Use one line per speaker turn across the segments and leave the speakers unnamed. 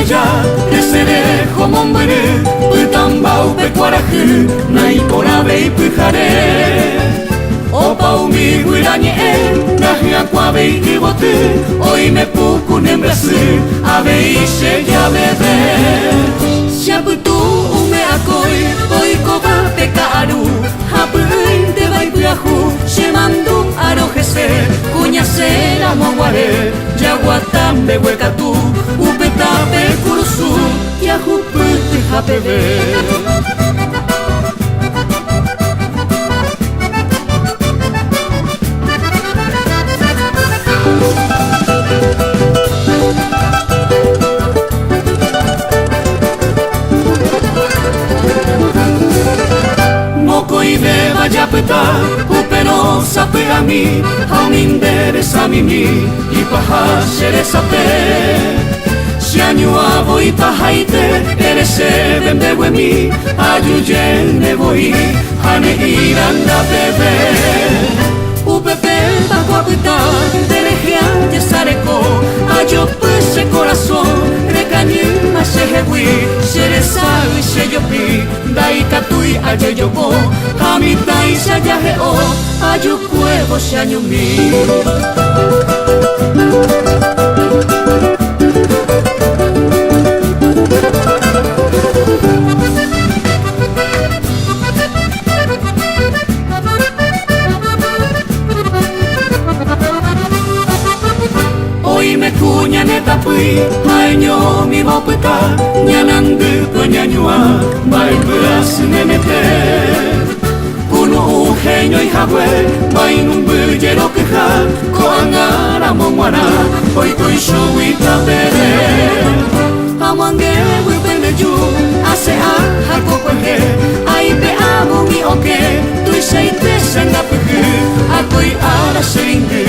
ya eserejo mombere Putambau pecuaraje naipora y pujare Opa umi guiranye Nahia kwabe ikibote Hoy me puku nembrase Abe ishe ya bebe Shabutu ume akoi Hoy koba pekaru Hapuin te bai puyahu Shemandu arojese Kuñase la monguare Yaguatambe huecatu Upetape kurusu Yahuputi hapebe Moko ide vaya peta Upeno sape a mí Haumindere mimi Ipaha shere sape Shianyua voi pahaite Erese bembewe mi Ayuye nevoi Hane iranda bebe Upepe pakwa pita Derejea yesareko Ayo pese corazón Recañi masehegui Shere sawi sheyopi Dai katui ayeyobo Hamitai shayaheo Ayu kuevo shanyumi Hoy me cuña neta pui Año mi bopeta Nyanandu penyanyua Bai beras nenete Kuno ujeño y jabue Bai numbu jero keja Koangara momwana Hoy koi shui tapere Amange wipende ju Ase a hako kwehe Aipe abu mi oke Tui seite sengapuku Akoi ara seringu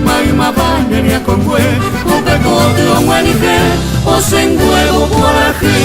Maima baneria kongwe Upe kotu omwenike Osengue o poraje